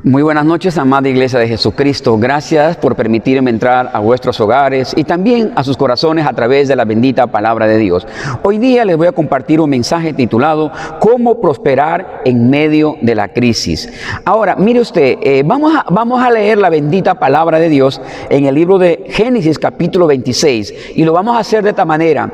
Muy buenas noches, amada Iglesia de Jesucristo. Gracias por permitirme entrar a vuestros hogares y también a sus corazones a través de la bendita palabra de Dios. Hoy día les voy a compartir un mensaje titulado ¿Cómo prosperar en medio de la crisis? Ahora, mire usted, vamos a leer la bendita palabra de Dios en el libro de Génesis capítulo 26 y lo vamos a hacer de esta manera.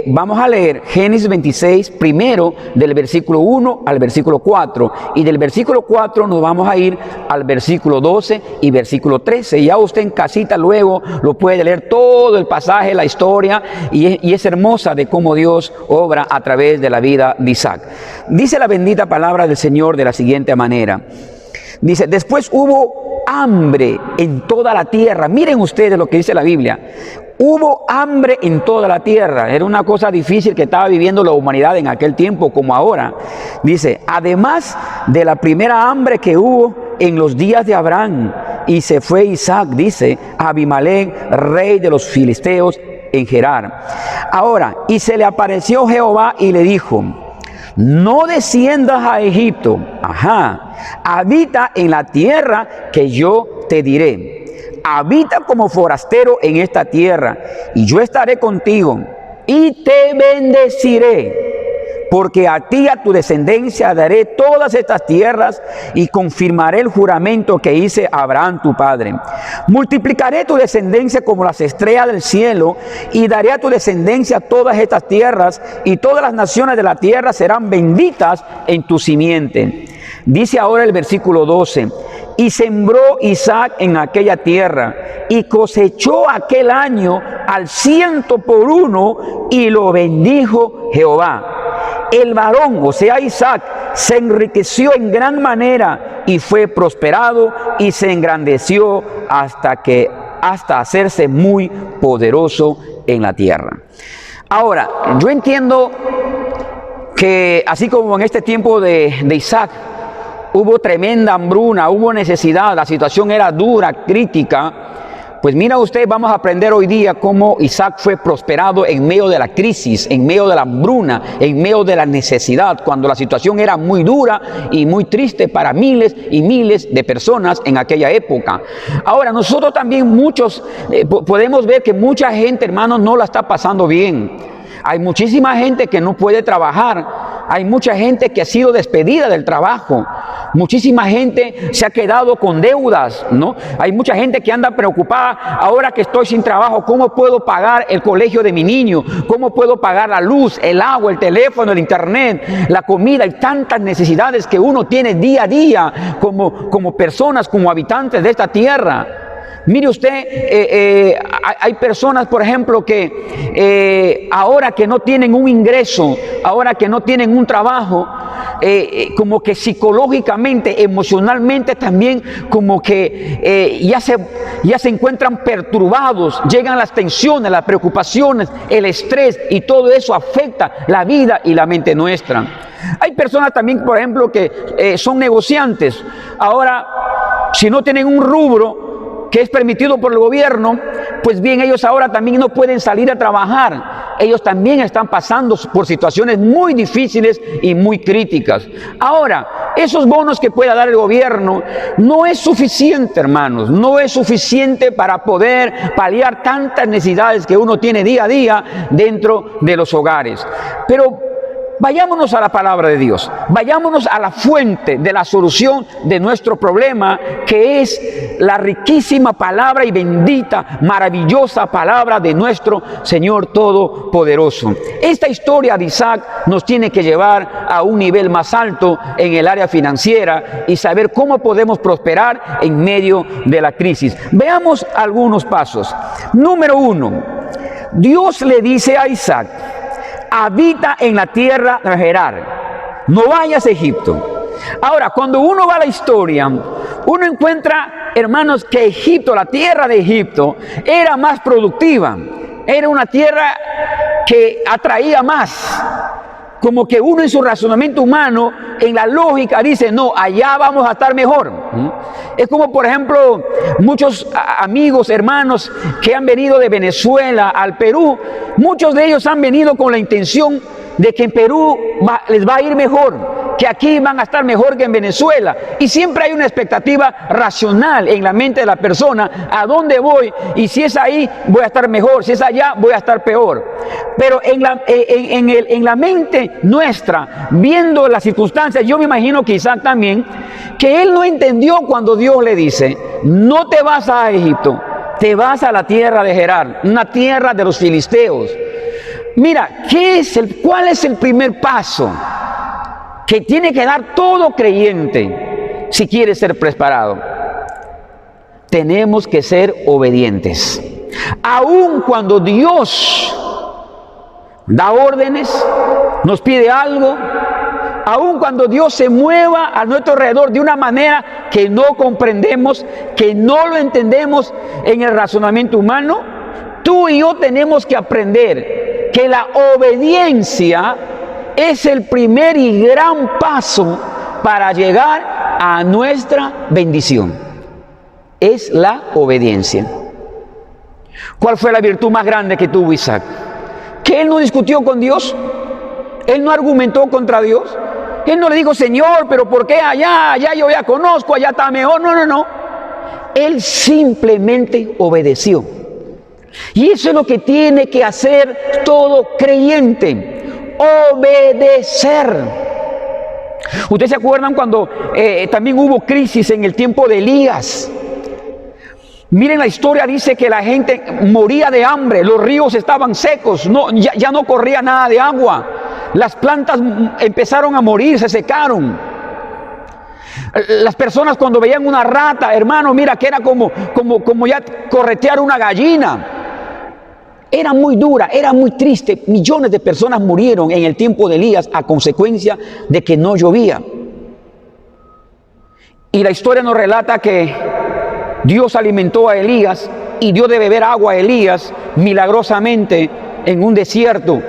Vamos a leer Génesis 26 primero del versículo 1 al versículo 4 y del versículo 4 nos vamos a ir al versículo 12 y versículo 13. Ya usted en casita luego lo puede leer todo el pasaje, la historia, y es hermosa de cómo Dios obra a través de la vida de Isaac. Dice la bendita palabra del Señor de la siguiente manera. Dice, después hubo hambre en toda la tierra. Miren ustedes lo que dice la Biblia. Hubo hambre en toda la tierra. Era una cosa difícil que estaba viviendo la humanidad en aquel tiempo como ahora. Dice, además de la primera hambre que hubo en los días de Abraham. Y se fue Isaac, dice, a Abimelech, rey de los filisteos en Gerar. Ahora, y se le apareció Jehová y le dijo, no desciendas a Egipto. Habita en la tierra que yo te diré. Habita como forastero en esta tierra, y yo estaré contigo, y te bendeciré, porque a ti y a tu descendencia daré todas estas tierras, y confirmaré el juramento que hice a Abraham tu padre. Multiplicaré tu descendencia como las estrellas del cielo, y daré a tu descendencia todas estas tierras, y todas las naciones de la tierra serán benditas en tu simiente. Dice ahora el versículo 12, y sembró Isaac en aquella tierra, y cosechó aquel año al 100 por 1, y lo bendijo Jehová. El varón, o sea Isaac, se enriqueció en gran manera, y fue prosperado, y se engrandeció hasta hacerse muy poderoso en la tierra. Ahora, yo entiendo que así como en este tiempo de Isaac, hubo tremenda hambruna, hubo necesidad, la situación era dura, crítica. Pues mira usted, vamos a aprender hoy día cómo Isaac fue prosperado en medio de la crisis, en medio de la hambruna, en medio de la necesidad, cuando la situación era muy dura y muy triste para miles y miles de personas en aquella época. Ahora, nosotros también muchos podemos ver que mucha gente, hermanos, no la está pasando bien. Hay muchísima gente que no puede trabajar. Hay mucha gente que ha sido despedida del trabajo. Muchísima gente se ha quedado con deudas, ¿no? Hay mucha gente que anda preocupada. Ahora que estoy sin trabajo, ¿cómo puedo pagar el colegio de mi niño? ¿Cómo puedo pagar la luz, el agua, el teléfono, el internet, la comida? Hay tantas necesidades que uno tiene día a día como personas, como habitantes de esta tierra. Mire usted, hay personas, por ejemplo, que ahora que no tienen un ingreso, ahora que no tienen un trabajo, como que psicológicamente, emocionalmente también, como que ya se encuentran perturbados, llegan las tensiones, las preocupaciones, el estrés, y todo eso afecta la vida y la mente nuestra. Hay personas también, por ejemplo, que son negociantes. Ahora, si no tienen un rubro que es permitido por el gobierno, pues bien, ellos ahora también no pueden salir a trabajar. Ellos también están pasando por situaciones muy difíciles y muy críticas. Ahora, esos bonos que pueda dar el gobierno no es suficiente, hermanos, no es suficiente para poder paliar tantas necesidades que uno tiene día a día dentro de los hogares. Pero vayámonos a la palabra de Dios, vayámonos a la fuente de la solución de nuestro problema, que es la riquísima palabra y bendita, maravillosa palabra de nuestro Señor Todopoderoso. Esta historia de Isaac nos tiene que llevar a un nivel más alto en el área financiera y saber cómo podemos prosperar en medio de la crisis. Veamos algunos pasos. Número 1, Dios le dice a Isaac: habita en la tierra de Gerar, no vayas a Egipto. Ahora, cuando uno va a la historia, uno encuentra, hermanos, que Egipto, la tierra de Egipto, era más productiva, era una tierra que atraía más. Como que uno en su razonamiento humano, en la lógica, dice, no, allá vamos a estar mejor. Es como, por ejemplo, muchos amigos, hermanos que han venido de Venezuela al Perú, muchos de ellos han venido con la intención de que en Perú les va a ir mejor, que aquí van a estar mejor que en Venezuela. Y siempre hay una expectativa racional en la mente de la persona, a dónde voy, y si es ahí voy a estar mejor, si es allá voy a estar peor. Pero en la mente nuestra, viendo las circunstancias, yo me imagino que Isaac también, que él no entendió cuando Dios le dice, no te vas a Egipto, te vas a la tierra de Gerar, una tierra de los filisteos. Mira, ¿cuál es el primer paso que tiene que dar todo creyente si quiere ser preparado? Tenemos que ser obedientes. Aun cuando Dios da órdenes, nos pide algo, aun cuando Dios se mueva a nuestro alrededor de una manera que no comprendemos, que no lo entendemos en el razonamiento humano, tú y yo tenemos que aprender que la obediencia es el primer y gran paso para llegar a nuestra bendición. Es la obediencia. ¿Cuál fue la virtud más grande que tuvo Isaac? Que él no discutió con Dios, él no argumentó contra Dios, él no le dijo, Señor, pero ¿por qué allá yo ya conozco, allá está mejor? No. Él simplemente obedeció. Y eso es lo que tiene que hacer todo creyente, obedecer. ¿Ustedes se acuerdan cuando también hubo crisis en el tiempo de Elías? Miren, la historia dice que la gente moría de hambre, los ríos estaban secos, ya no corría nada de agua, las plantas empezaron a morir, se secaron. Las personas cuando veían una rata, hermano, mira que era como ya corretear una gallina. Era muy dura, era muy triste. Millones de personas murieron en el tiempo de Elías a consecuencia de que no llovía. Y la historia nos relata que Dios alimentó a Elías y dio de beber agua a Elías milagrosamente en un desierto.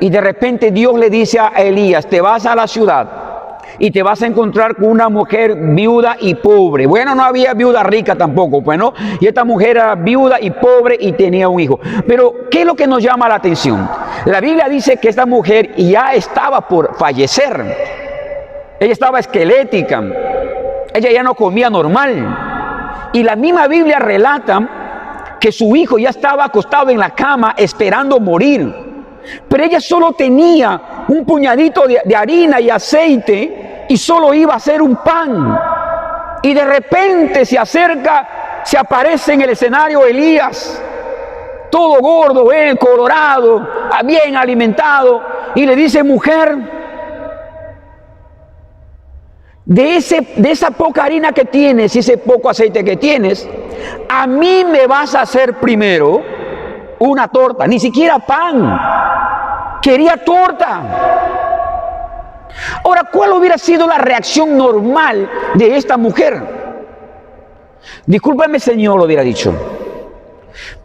Y de repente Dios le dice a Elías, te vas a la ciudad y te vas a encontrar con una mujer viuda y pobre. Bueno, no había viuda rica tampoco, pues no. Y esta mujer era viuda y pobre y tenía un hijo. Pero, ¿qué es lo que nos llama la atención? La Biblia dice que esta mujer ya estaba por fallecer. Ella estaba esquelética. Ella ya no comía normal. Y la misma Biblia relata que su hijo ya estaba acostado en la cama esperando morir. Pero ella solo tenía un puñadito de harina y aceite y solo iba a hacer un pan. Y de repente se aparece en el escenario Elías, todo gordo, colorado, bien alimentado, y le dice, mujer, de esa poca harina que tienes y ese poco aceite que tienes, a mí me vas a hacer primero una torta, ni siquiera pan, quería torta. Ahora, ¿cuál hubiera sido la reacción normal de esta mujer? Discúlpame, Señor, lo hubiera dicho.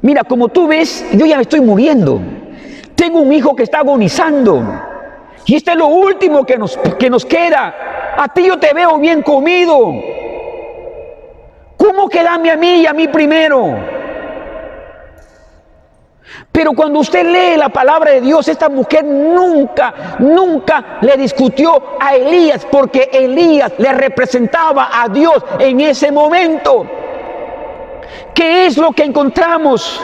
Mira, como tú ves, yo ya me estoy muriendo. Tengo un hijo que está agonizando. Y este es lo último que nos queda. A ti yo te veo bien comido. ¿Cómo que dame a mí y a mí primero? Pero cuando usted lee la palabra de Dios, esta mujer nunca le discutió a Elías, porque Elías le representaba a Dios en ese momento. ¿Qué es lo que encontramos?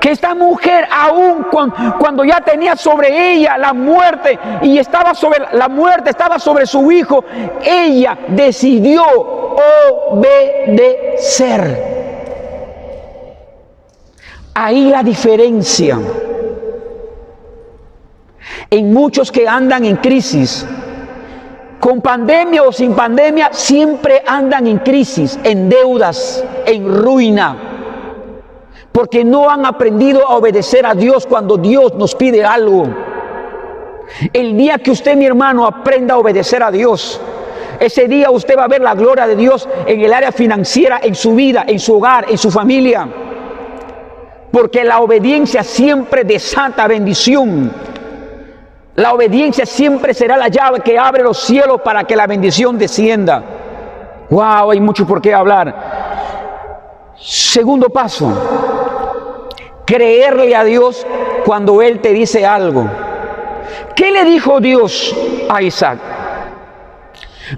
Que esta mujer, aún cuando ya tenía sobre ella la muerte y la muerte estaba sobre su hijo, ella decidió obedecer. Ahí la diferencia. En muchos que andan en crisis, con pandemia o sin pandemia, siempre andan en crisis, en deudas, en ruina, porque no han aprendido a obedecer a Dios cuando Dios nos pide algo. El día que usted, mi hermano, aprenda a obedecer a Dios, ese día usted va a ver la gloria de Dios en el área financiera, en su vida, en su hogar, en su familia. Porque la obediencia siempre desata bendición. La obediencia siempre será la llave que abre los cielos para que la bendición descienda. ¡Wow! Hay mucho por qué hablar. Segundo paso, creerle a Dios cuando Él te dice algo. ¿Qué le dijo Dios a Isaac?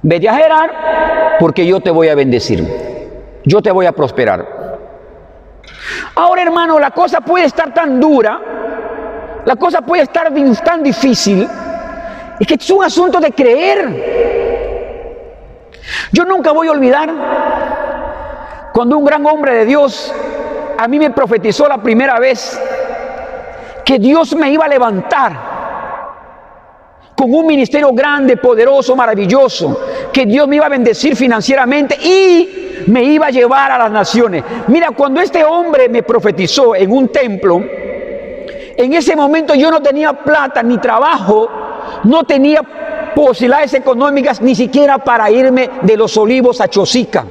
Vete a Gerar porque yo te voy a bendecir. Yo te voy a prosperar. Ahora, hermano, la cosa puede estar tan dura, la cosa puede estar tan difícil, es que es un asunto de creer. Yo nunca voy a olvidar cuando un gran hombre de Dios a mí me profetizó la primera vez que Dios me iba a levantar con un ministerio grande, poderoso, maravilloso, que Dios me iba a bendecir financieramente y me iba a llevar a las naciones. Mira, cuando este hombre me profetizó en un templo, en ese momento yo no tenía plata ni trabajo, no tenía posibilidades económicas ni siquiera para irme de Los Olivos a Chosica.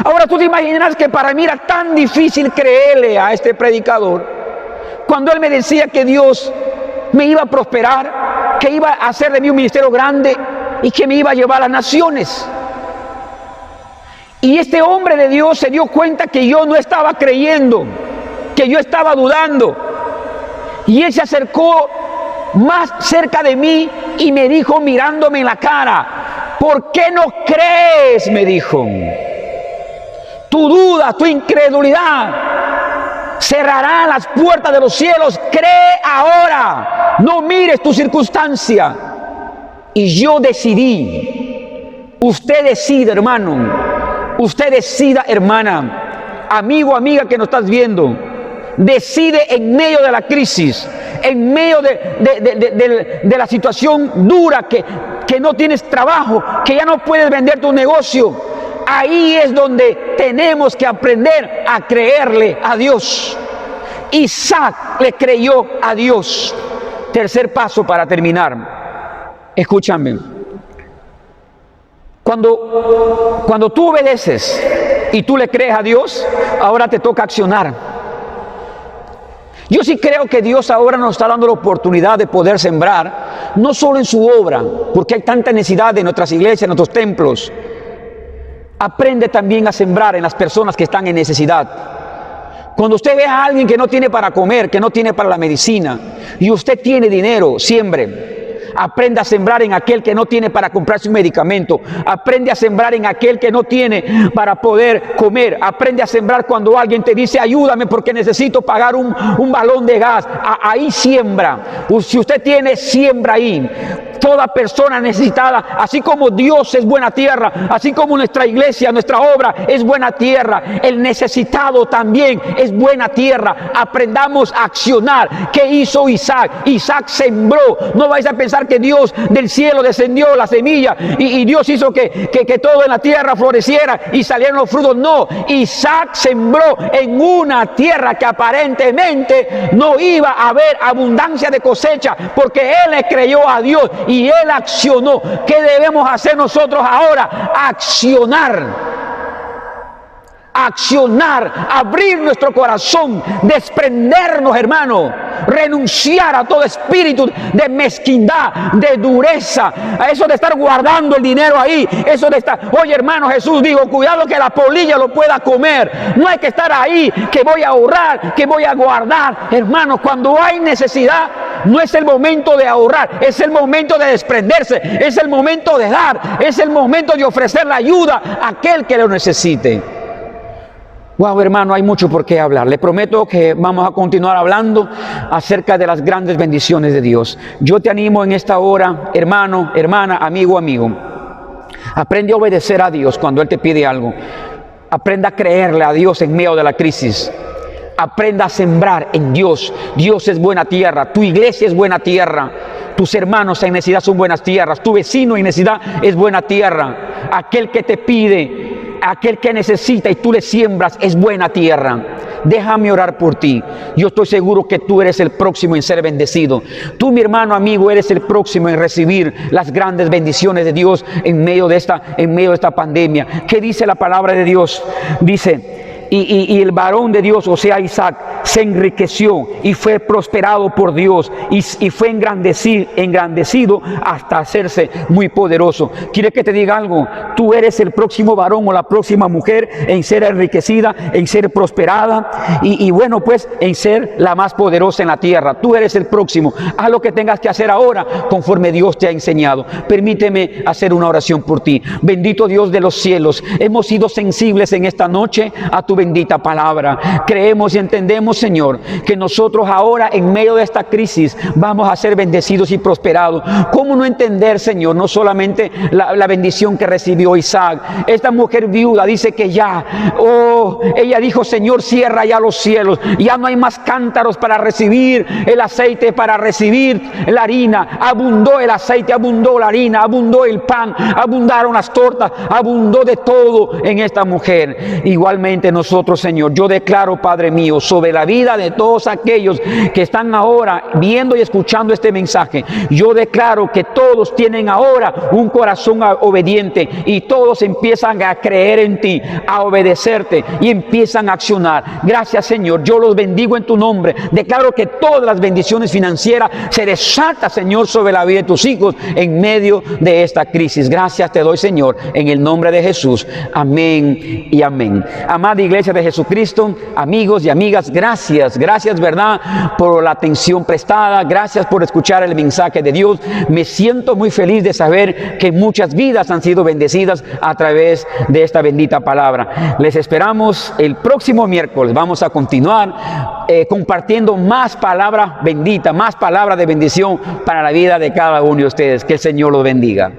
Ahora tú te imaginas que para mí era tan difícil creerle a este predicador cuando él me decía que Dios me iba a prosperar, que iba a hacer de mí un ministerio grande y que me iba a llevar a las naciones. Y este hombre de Dios se dio cuenta que yo no estaba creyendo, que yo estaba dudando. Y él se acercó más cerca de mí y me dijo, mirándome en la cara, ¿por qué no crees? Me dijo. Tu duda, tu incredulidad cerrará las puertas de los cielos. Cree ahora, no mires tu circunstancia. Y yo decidí. Usted decide, hermano. Usted decida, hermana, amigo, amiga que nos estás viendo. Decide en medio de la crisis, en medio de la situación dura, que no tienes trabajo, que ya no puedes vender tu negocio. Ahí es donde tenemos que aprender a creerle a Dios. Isaac le creyó a Dios. Tercer paso para terminar. Escúchame. Cuando tú obedeces y tú le crees a Dios, ahora te toca accionar. Yo sí creo que Dios ahora nos está dando la oportunidad de poder sembrar, no solo en su obra, porque hay tanta necesidad en nuestras iglesias, en nuestros templos. Aprende también a sembrar en las personas que están en necesidad. Cuando usted ve a alguien que no tiene para comer, que no tiene para la medicina, y usted tiene dinero, siembre. Aprende a sembrar en aquel que no tiene para comprarse un medicamento. Aprende a sembrar en aquel que no tiene para poder comer. Aprende a sembrar cuando alguien te dice, ayúdame porque necesito pagar un balón de gas. Ahí siembra. Si usted tiene, siembra ahí. Toda persona necesitada, así como Dios es buena tierra, así como nuestra iglesia, nuestra obra es buena tierra, el necesitado también es buena tierra. Aprendamos a accionar. ¿Qué hizo Isaac? Isaac sembró. No vais a pensar que Dios del cielo descendió la semilla y Dios hizo que todo en la tierra floreciera y salieran los frutos. No, Isaac sembró en una tierra que aparentemente no iba a haber abundancia de cosecha, porque él le creyó a Dios y él accionó. ¿Qué debemos hacer nosotros ahora? Accionar. Accionar, abrir nuestro corazón, desprendernos, hermano, renunciar a todo espíritu de mezquindad, de dureza, a eso de estar guardando el dinero ahí, eso de estar, oye hermano, Jesús dijo, cuidado que la polilla lo pueda comer. No hay que estar ahí, que voy a ahorrar, que voy a guardar. Hermano, cuando hay necesidad, no es el momento de ahorrar, es el momento de desprenderse, es el momento de dar, es el momento de ofrecer la ayuda a aquel que lo necesite. Wow, hermano, hay mucho por qué hablar. Le prometo que vamos a continuar hablando acerca de las grandes bendiciones de Dios. Yo te animo en esta hora, hermano, hermana, amigo, amigo. Aprende a obedecer a Dios cuando Él te pide algo. Aprenda a creerle a Dios en medio de la crisis. Aprenda a sembrar en Dios. Dios es buena tierra. Tu iglesia es buena tierra. Tus hermanos en necesidad son buenas tierras. Tu vecino en necesidad es buena tierra. Aquel que te pide, aquel que necesita y tú le siembras es buena tierra. Déjame orar por ti. Yo estoy seguro que tú eres el próximo en ser bendecido. Tú, mi hermano, amigo, eres el próximo en recibir las grandes bendiciones de Dios en medio de esta pandemia. ¿Qué dice la palabra de Dios? Dice, y el varón de Dios, o sea Isaac, se enriqueció y fue prosperado por Dios y fue engrandecido hasta hacerse muy poderoso. ¿Quieres que te diga algo? Tú eres el próximo varón o la próxima mujer en ser enriquecida, en ser prosperada y bueno, pues en ser la más poderosa en la tierra. Tú eres el próximo. Haz lo que tengas que hacer ahora conforme Dios te ha enseñado. Permíteme hacer una oración por ti. Bendito Dios de los cielos, hemos sido sensibles en esta noche a tu bendita palabra. Creemos y entendemos, Señor, que nosotros ahora en medio de esta crisis vamos a ser bendecidos y prosperados. ¿Cómo no entender, Señor, no solamente la bendición que recibió Isaac? Esta mujer viuda dice que ya, ella dijo, Señor, cierra ya los cielos, ya no hay más cántaros para recibir el aceite, para recibir la harina. Abundó el aceite, abundó la harina, abundó el pan, abundaron las tortas, abundó de todo en esta mujer. Igualmente nosotros, Señor, yo declaro, Padre mío, sobre la vida de todos aquellos que están ahora viendo y escuchando este mensaje, yo declaro que todos tienen ahora un corazón obediente y todos empiezan a creer en ti, a obedecerte y empiezan a accionar. Gracias, Señor, yo los bendigo en tu nombre. Declaro que todas las bendiciones financieras se desatan, Señor, sobre la vida de tus hijos en medio de esta crisis. Gracias te doy, Señor, en el nombre de Jesús. Amén y amén. Amada Iglesia de Jesucristo, amigos y amigas, gracias, ¿verdad?, por la atención prestada. Gracias por escuchar el mensaje de Dios. Me siento muy feliz de saber que muchas vidas han sido bendecidas a través de esta bendita palabra. Les esperamos el próximo miércoles. Vamos a continuar compartiendo más palabra bendita, más palabra de bendición para la vida de cada uno de ustedes. Que el Señor los bendiga.